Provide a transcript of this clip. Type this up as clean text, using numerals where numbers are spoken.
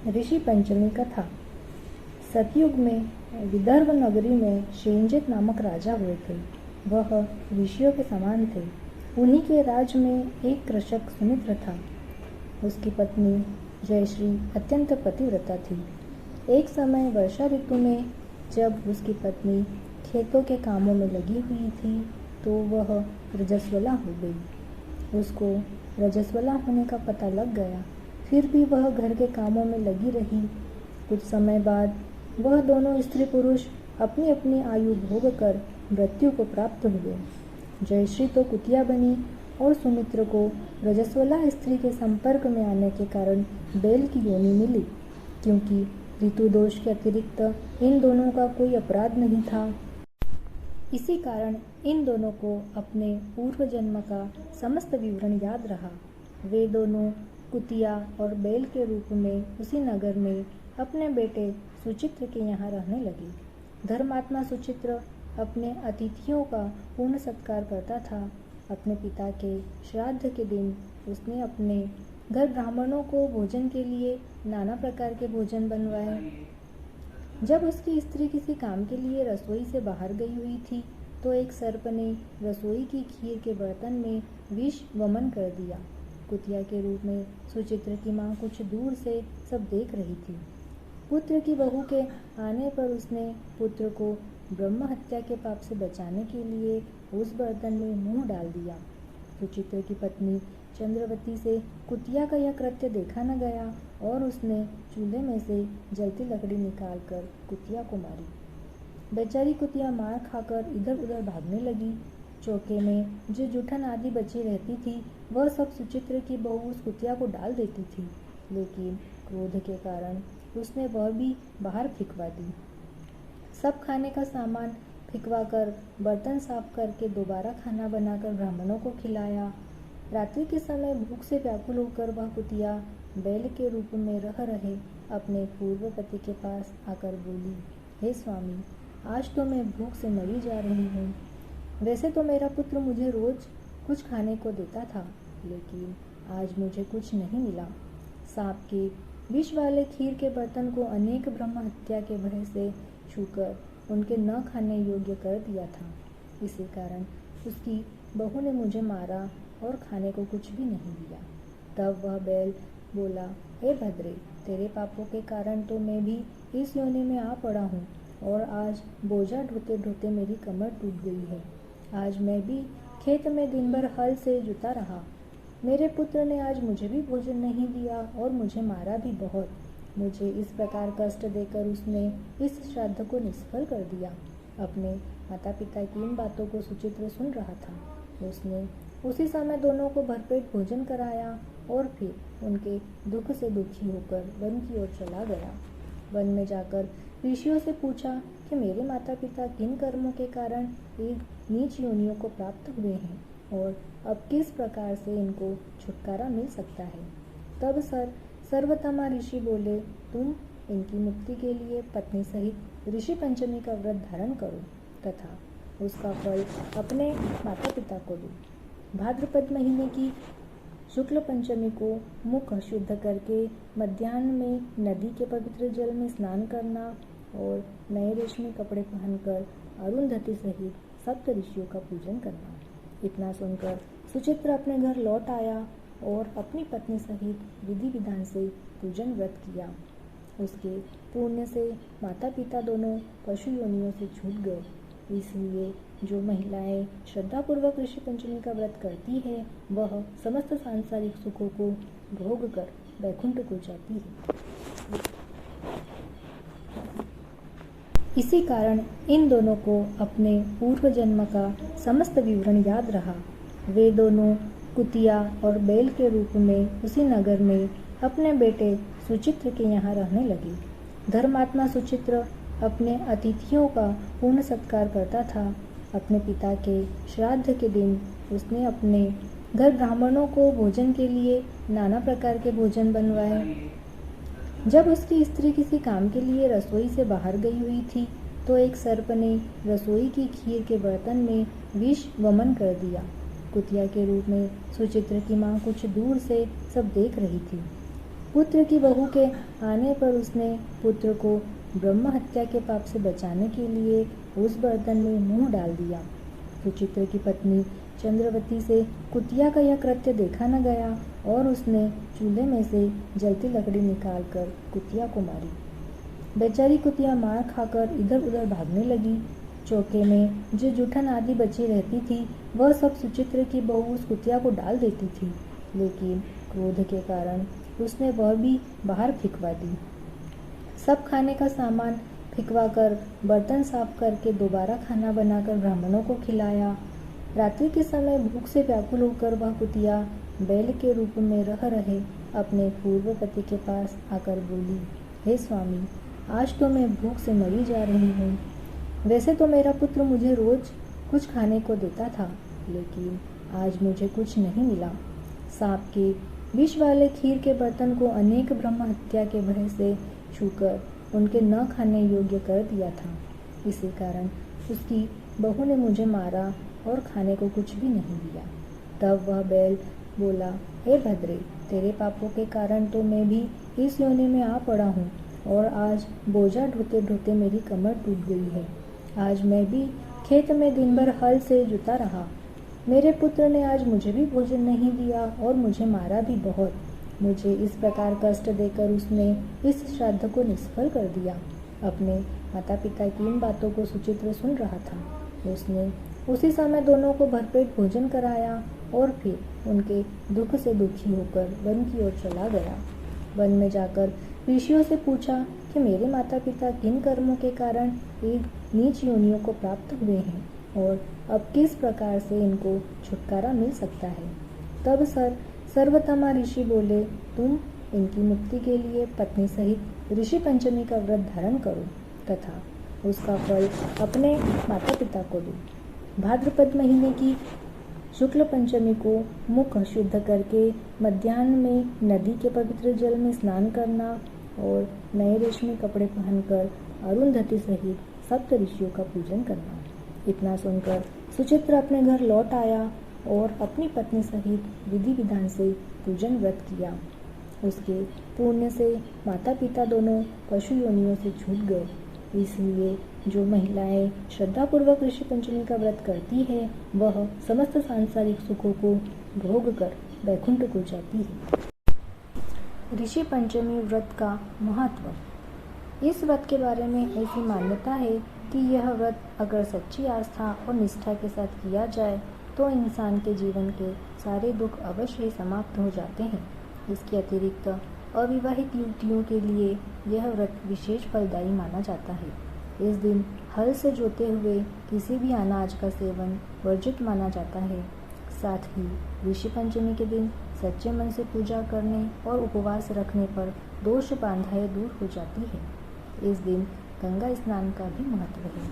ऋषि पंचमी कथा। सतयुग में विदर्भ नगरी में शेंजित नामक राजा हुए थे। वह ऋषियों के समान थे। उन्हीं के राज्य में एक कृषक सुमित्र था। उसकी पत्नी जयश्री अत्यंत पतिव्रता थी। एक समय वर्षा ऋतु में जब उसकी पत्नी खेतों के कामों में लगी हुई थी तो वह रजस्वला हो गई। उसको रजस्वला होने का पता लग गया, फिर भी वह घर के कामों में लगी रही। कुछ समय बाद वह दोनों स्त्री पुरुष अपनी अपनी आयु भोग कर मृत्यु को प्राप्त हुए। जयश्री तो कुतिया बनी और सुमित्र को रजस्वला स्त्री के संपर्क में आने के कारण बैल की योनि मिली, क्योंकि ऋतु दोष के अतिरिक्त इन दोनों का कोई अपराध नहीं था। इसी कारण इन दोनों को अपने पूर्व जन्म का समस्त विवरण याद रहा। वे दोनों कुतिया और बैल के रूप में उसी नगर में अपने बेटे सुचित्र के यहाँ रहने लगे। धर्मात्मा सुचित्र अपने अतिथियों का पूर्ण सत्कार करता था। अपने पिता के श्राद्ध के दिन उसने अपने घर ब्राह्मणों को भोजन के लिए नाना प्रकार के भोजन बनवाए। जब उसकी स्त्री किसी काम के लिए रसोई से बाहर गई हुई थी तो एक सर्प ने रसोई की खीर के बर्तन में विष वमन कर दिया। कुतिया के रूप में सुचित्र की माँ कुछ दूर से सब देख रही थी। पुत्र की बहू के आने पर उसने पुत्र को ब्रह्म हत्या के पाप से बचाने के लिए उस बर्तन में मुंह डाल दिया। सुचित्र की पत्नी चंद्रवती से कुतिया का यह कृत्य देखा न गया और उसने चूल्हे में से जलती लकड़ी निकालकर कुतिया को मारी। बेचारी कुतिया मार खाकर इधर उधर भागने लगी। चौके में जो जूठन आदि बची रहती थी वह सब सुचित्र की बहू उस कुतिया को डाल देती थी, लेकिन क्रोध के कारण उसने वह भी बाहर फिकवा दी। सब खाने का सामान फिकवाकर बर्तन साफ करके दोबारा खाना बनाकर ब्राह्मणों को खिलाया। रात्रि के समय भूख से व्याकुल होकर वह कुतिया बैल के रूप में रह रहे अपने पूर्व पति के पास आकर बोली, हे स्वामी, आज तो मैं भूख से मरी जा रही हूँ। वैसे तो मेरा पुत्र मुझे रोज कुछ खाने को देता था, लेकिन आज मुझे कुछ नहीं मिला। सांप के विष वाले खीर के बर्तन को अनेक ब्रह्म हत्या के भय से छूकर उनके न खाने योग्य कर दिया था। इसी कारण उसकी बहू ने मुझे मारा और खाने को कुछ भी नहीं दिया। तब वह बैल बोला, हे भद्रे, तेरे पापों के कारण तो मैं भी इस योनि में आ पड़ा हूँ और आज बोझा ढोते ढोते मेरी कमर टूट गई है। आज मैं भी खेत में दिन भर हल से जुता रहा। मेरे पुत्र ने आज मुझे भी भोजन नहीं दिया और मुझे मारा भी बहुत। मुझे इस प्रकार कष्ट देकर उसने इस श्राद्ध को निष्फल कर दिया। अपने माता पिता की इन बातों को सुचित्र सुन रहा था। उसने उसी समय दोनों को भरपेट भोजन कराया और फिर उनके दुख से दुखी होकर वन की ओर चला गया। वन में जाकर ऋषियों से पूछा कि मेरे माता पिता किन कर्मों के कारण एक नीच योनियों को प्राप्त हुए हैं और अब किस प्रकार से इनको छुटकारा मिल सकता है। तब सर्वतमा ऋषि बोले, तुम इनकी मुक्ति के लिए पत्नी सहित ऋषि पंचमी का व्रत धारण करो तथा उसका फल अपने माता पिता को दो। भाद्रपद महीने की शुक्ल पंचमी को मुख शुद्ध करके मध्याह्न में नदी के पवित्र जल में स्नान करना और नए रेशमी कपड़े पहनकर अरुंधति सहित सप्त ऋषियों का पूजन करना। इतना सुनकर सुचित्र अपने घर लौट आया और अपनी पत्नी सहित विधि विधान से पूजन व्रत किया। उसके पुण्य से माता पिता दोनों पशु योनियों से छूट गए। इसलिए जो महिलाएं श्रद्धापूर्वक ऋषि पंचमी का व्रत करती है वह समस्त सांसारिक सुखों को भोग कर वैकुंठ को जाती है। इसी कारण इन दोनों को अपने पूर्व जन्म का समस्त विवरण याद रहा। वे दोनों कुतिया और बैल के रूप में उसी नगर में अपने बेटे सुचित्र के यहाँ रहने लगे। धर्मात्मा सुचित्र अपने अतिथियों का पूर्ण सत्कार करता था। अपने पिता के श्राद्ध के दिन उसने अपने घर ब्राह्मणों को भोजन के लिए नाना प्रकार के भोजन बनवाए। जब उसकी स्त्री किसी काम के लिए रसोई से बाहर गई हुई थी तो एक सर्प ने रसोई की खीर के बर्तन में विष वमन कर दिया। कुतिया के रूप में सुचित्र की माँ कुछ दूर से सब देख रही थी। पुत्र की बहू के आने पर उसने पुत्र को ब्रह्म हत्या के पाप से बचाने के लिए उस बर्तन में मुंह डाल दिया। सुचित्र की पत्नी चंद्रवती से कुतिया का यह कृत्य देखा न गया और उसने चूल्हे में से जलती लकड़ी निकालकर कुतिया को मारी। बेचारी कुतिया मार खाकर इधर उधर भागने लगी। चौके में जो जूठन आदि बची रहती थी वह सब सुचित्र की बहू उस कुतिया को डाल देती थी, लेकिन क्रोध के कारण उसने वह भी बाहर फेंकवा दी। सब खाने का सामान फेंकवा कर बर्तन साफ करके दोबारा खाना बनाकर ब्राह्मणों को खिलाया। रात्रि के समय भूख से व्याकुल होकर वह कुतिया बैल के रूप में रह रहे अपने पूर्व पति के पास आकर बोली, हे स्वामी, आज तो मैं भूख से मरी जा रही हूँ। वैसे तो मेरा पुत्र मुझे रोज कुछ खाने को देता था, लेकिन आज मुझे कुछ नहीं मिला। सांप के विष वाले खीर के बर्तन को अनेक ब्रह्म हत्या के भय से छूकर उनके न खाने योग्य कर दिया था। इसी कारण उसकी बहू ने मुझे मारा और खाने को कुछ भी नहीं दिया। तब वह बैल बोला, हे भद्रे, तेरे पापों के कारण तो मैं भी इस योनि में आ पड़ा हूँ और आज बोझा ढोते ढोते मेरी कमर टूट गई है। आज मैं भी खेत में दिन भर हल से जुता रहा। मेरे पुत्र ने आज मुझे भी भोजन नहीं दिया और मुझे मारा भी बहुत। मुझे इस प्रकार कष्ट देकर उसने इस श्राद्ध को निष्फल कर दिया। अपने माता पिता की इन बातों को सुचित्र सुन रहा था। उसने उसी समय दोनों को भरपेट भोजन कराया और फिर उनके दुख से दुखी होकर वन की ओर चला गया। वन में जाकर ऋषियों से पूछा कि मेरे माता पिता किन कर्मों के कारण एक नीच योनियों को प्राप्त हुए हैं और अब किस प्रकार से इनको छुटकारा मिल सकता है। तब सर्वतमा ऋषि बोले, तुम इनकी मुक्ति के लिए पत्नी सहित ऋषि पंचमी का व्रत धारण करो तथा उसका फल अपने माता पिता को दो। भाद्रपद महीने की शुक्ल पंचमी को मुख शुद्ध करके मध्याह्न में नदी के पवित्र जल में स्नान करना और नए रेशमी कपड़े पहनकर अरुंधति सहित सप्त ऋषियों का पूजन करना। इतना सुनकर सुचित्र अपने घर लौट आया और अपनी पत्नी सहित विधि विधान से पूजन व्रत किया। उसके पुण्य से माता पिता दोनों पशु योनियों से छूट गए। इसलिए जो महिलाएं श्रद्धापूर्वक ऋषि पंचमी का व्रत करती है वह समस्त सांसारिक सुखों को भोग कर वैकुंठ को जाती है। ऋषि पंचमी व्रत का महत्व। इस व्रत के बारे में ऐसी मान्यता है कि यह व्रत अगर सच्ची आस्था और निष्ठा के साथ किया जाए तो इंसान के जीवन के सारे दुख अवश्य ही समाप्त हो जाते हैं। इसके अतिरिक्त अविवाहित युवतियों के लिए यह व्रत विशेष फलदायी माना जाता है। इस दिन हल से जोते हुए किसी भी अनाज का सेवन वर्जित माना जाता है। साथ ही ऋषि पंचमी के दिन सच्चे मन से पूजा करने और उपवास रखने पर दोष बाधाएं दूर हो जाती है। इस दिन गंगा स्नान का भी महत्व है।